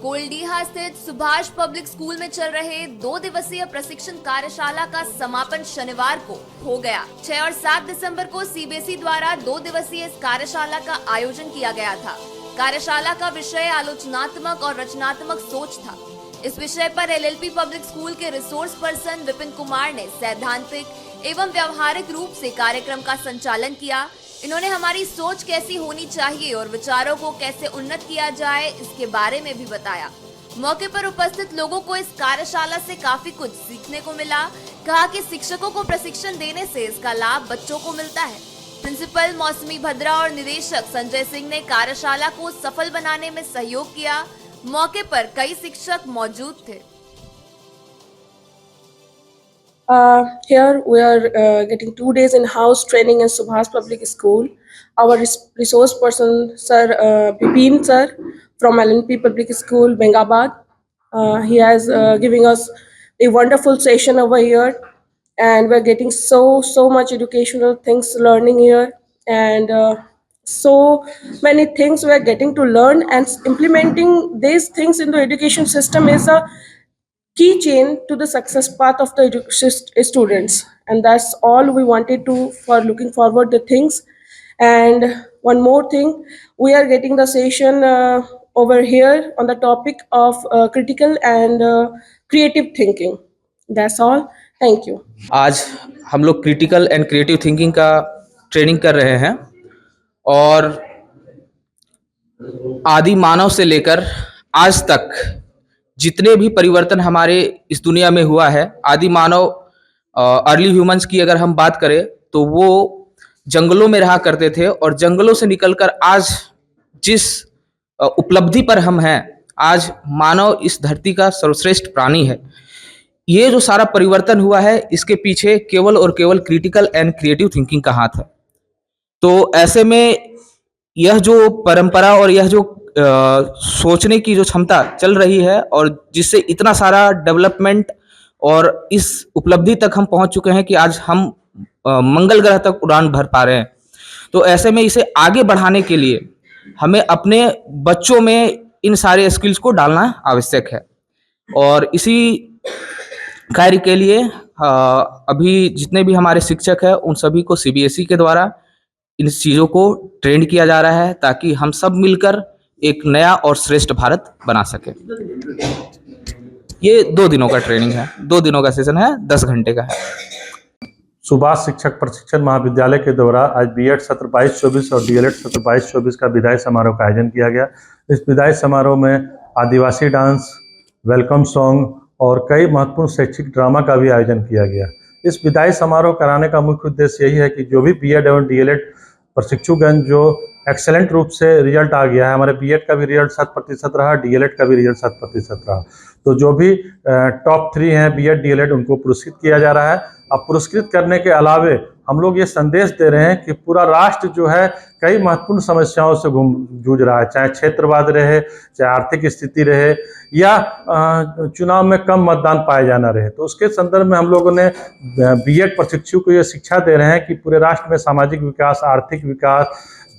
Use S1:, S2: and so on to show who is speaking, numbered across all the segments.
S1: गोल्डीहा स्थित Subhash public school में चल रहे 2 दिवसीय प्रशिक्षण कार्यशाला का समापन शनिवार को हो गया। 6 और 7 दिसंबर को सीबीएसई द्वारा 2 दिवसीय इस कार्यशाला का आयोजन किया गया था। कार्यशाला का विषय आलोचनात्मक और रचनात्मक सोच था। इस विषय पर एलएलपी पब्लिक स्कूल के रिसोर्स पर्सन विपिन कुमार ने सैद्धांतिक एवं व्यवहारिक रूप से कार्यक्रम का संचालन किया। इन्होंने हमारी सोच कैसी होनी चाहिए और विचारों को कैसे उन्नत किया जाए इसके बारे में भी बताया। मौके पर उपस्थित लोगों को इस कार्यशाला से काफी कुछ सीखने को मिला। कहा कि शिक्षकों को प्रशिक्षण देने से इसका लाभ बच्चों को मिलता है। प्रिंसिपल मौसमी भद्रा और निदेशक संजय सिंह ने कार्यशाला को सफल बनाने में सहयोग किया। मौके पर कई शिक्षक मौजूद थे।
S2: Here we are getting 2 days in-house training in Subhas Public School. Our resource person, Sir Bipin Sir from LNP Public School, Bengabad. He has giving us a wonderful session over here, and we're getting so much educational things learning here, and so many things we are getting to learn, and implementing these things in the education system is a key chain to the success path of the students, and that's all we wanted to for looking forward the things. And one more thing, we are getting the session over here on the topic of critical and creative thinking. That's all. Thank you.
S3: आज हम लोग critical and creative thinking का training कर रहे हैं और आदि मानव से लेकर आज तक जितने भी परिवर्तन हमारे इस दुनिया में हुआ है, आदि मानव अर्ली ह्यूमंस की अगर हम बात करें तो वो जंगलों में रहा करते थे और जंगलों से निकलकर आज जिस उपलब्धि पर हम हैं, आज मानव इस धरती का सर्वश्रेष्ठ प्राणी है। ये जो सारा परिवर्तन हुआ है इसके पीछे केवल और केवल क्रिटिकल एंड क्रिएटिव थिंकिंग का हाथ है। तो ऐसे में यह जो परंपरा और यह जो सोचने की जो क्षमता चल रही है और जिससे इतना सारा डेवलपमेंट और इस उपलब्धि तक हम पहुंच चुके हैं कि आज हम मंगल ग्रह तक उड़ान भर पा रहे हैं। तो ऐसे में इसे आगे बढ़ाने के लिए हमें अपने बच्चों में इन सारे स्किल्स को डालना आवश्यक है। और इसी कार्य के लिए अभी जितने भी हमारे शिक्षक हैं उन सभी को सीबीएसई के द्वारा इन चीज़ों को ट्रेन किया जा रहा है ताकि हम सब मिलकर एक नया और श्रेष्ठ भारत बना सके। ये 2 दिनों का ट्रेनिंग है, 2 दिनों का सेशन है, 10 घंटे का है।
S4: सुभाष शिक्षक प्रशिक्षण महाविद्यालय के द्वारा आज बीएड सत्र 22-24 और डीएलएड सत्र 22-24 का विदाई समारोह का आयोजन किया गया। इस विदाई समारोह में आदिवासी डांस, वेलकम सॉन्ग और कई महत्वपूर्ण शैक्षिक ड्रामा का भी आयोजन किया गया। इस विदाई समारोह कराने का मुख्य उद्देश्य यही है कि जो भी बीएड एवं डीएलएड प्रशिक्षुगण जो एक्सेलेंट रूप से रिजल्ट आ गया है, हमारे बीएड का भी रिजल्ट 7% रहा, डीएलएड का भी रिजल्ट 7% रहा, तो जो भी टॉप 3 हैं बीएड डीएलएड उनको पुरस्कृत किया जा रहा है। अब पुरस्कृत करने के अलावे हम लोग ये संदेश दे रहे हैं कि पूरा राष्ट्र जो है कई महत्वपूर्ण समस्याओं से जूझ रहा है, चाहे क्षेत्रवाद रहे, चाहे आर्थिक स्थिति रहे या चुनाव में कम मतदान पाए जाना रहे। तो उसके संदर्भ में हम लोगों ने बीएड प्रशिक्षु को ये शिक्षा दे रहे हैं कि पूरे राष्ट्र में सामाजिक विकास, आर्थिक विकास,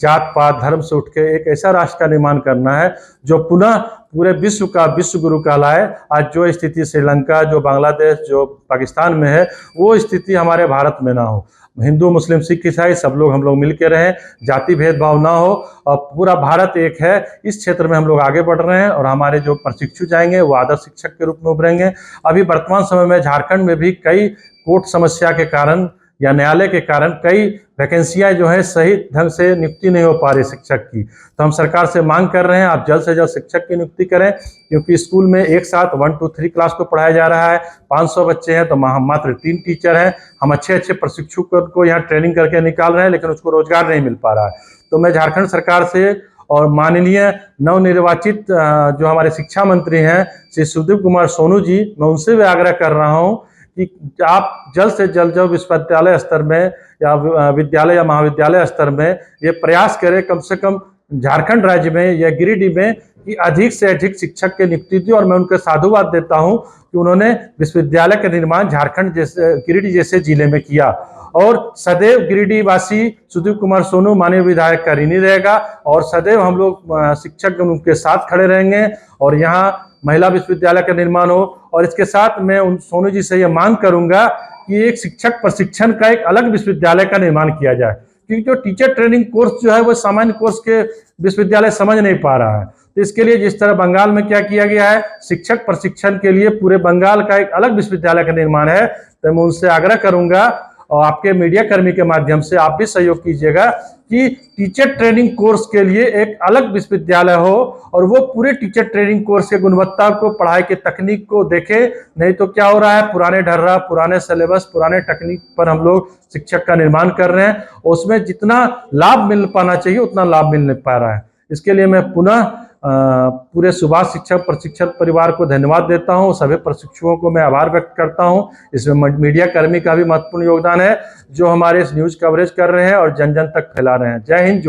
S4: जात पात धर्म से उठ के एक ऐसा राष्ट्र का निर्माण करना है जो पुनः पूरे विश्व का विश्व गुरु कहलाए। आज जो स्थिति श्रीलंका, जो बांग्लादेश, जो पाकिस्तान में है, वो स्थिति हमारे भारत में ना हो। हिंदू, मुस्लिम, सिख, ईसाई सब लोग हम लोग मिल के रहें, जाति भेदभाव ना हो और पूरा भारत एक है। इस क्षेत्र में हम लोग आगे बढ़ रहे हैं और हमारे जो प्रशिक्षु जाएंगे वो आदर्श शिक्षक के रूप में उभरेंगे। अभी वर्तमान समय में झारखंड में भी कई कोर्ट समस्या के कारण या न्यायालय के कारण कई वैकेंसियां जो है सही ढंग से नियुक्ति नहीं हो पा रही शिक्षक की। तो हम सरकार से मांग कर रहे हैं आप जल्द से जल्द शिक्षक की नियुक्ति करें, क्योंकि स्कूल में एक साथ 1 to 3 क्लास को पढ़ाया जा रहा है। 500 बच्चे हैं तो मात्र 3 टीचर हैं। हम अच्छे प्रशिक्षु को यहाँ ट्रेनिंग करके निकाल रहे हैं, लेकिन उसको रोजगार नहीं मिल पा रहा है। तो मैं झारखंड सरकार से और माननीय नवनिर्वाचित जो हमारे शिक्षा मंत्री हैं श्री सुदीप कुमार सोनू जी, मैं उनसे भी आग्रह कर रहा हूँ कि आप जल्द से जल्द जो विश्वविद्यालय स्तर में या विद्यालय या महाविद्यालय स्तर में ये प्रयास करें, कम से कम झारखंड राज्य में या गिरिडीह में कि अधिक से अधिक शिक्षक की नियुक्ति थी और मैं उनको साधुवाद देता हूं कि उन्होंने विश्वविद्यालय का निर्माण झारखंड जैसे गिरिडीह जैसे जिले में किया और सदैव गिरिडीह वासी सुदीप कुमार सोनू माननीय विधायक का ऋणी रहेगा और सदैव हम लोग शिक्षक उनके साथ खड़े रहेंगे और यहाँ महिला विश्वविद्यालय का निर्माण हो। और इसके साथ मैं उन सोनू जी से यह मांग करूंगा कि एक शिक्षक प्रशिक्षण का एक अलग विश्वविद्यालय का निर्माण किया जाए, क्योंकि जो टीचर ट्रेनिंग कोर्स जो है वो सामान्य कोर्स के विश्वविद्यालय समझ नहीं पा रहा है। तो इसके लिए जिस तरह बंगाल में क्या किया गया है, शिक्षक प्रशिक्षण के लिए पूरे बंगाल का एक अलग विश्वविद्यालय का निर्माण है। तो मैं उनसे आग्रह करूंगा और आपके मीडिया कर्मी के माध्यम से आप भी सहयोग कीजिएगा कि टीचर ट्रेनिंग कोर्स के लिए एक अलग विश्वविद्यालय हो और वो पूरे टीचर ट्रेनिंग कोर्स के गुणवत्ता को, पढ़ाई के तकनीक को देखे। नहीं तो क्या हो रहा है, पुराने ढर्रा, पुराने सिलेबस, पुराने तकनीक पर हम लोग शिक्षक का निर्माण कर रहे हैं, उसमें जितना लाभ मिल पाना चाहिए उतना लाभ मिल नहीं पा रहा है। इसके लिए मैं पुनः पूरे सुभाष शिक्षक प्रशिक्षण परिवार को धन्यवाद देता हूं। सभी प्रशिक्षुओं को मैं आभार व्यक्त करता हूं। इसमें मीडिया कर्मी का भी महत्वपूर्ण योगदान है जो हमारे इस न्यूज कवरेज कर रहे हैं और जन जन तक फैला रहे हैं। जय हिंद।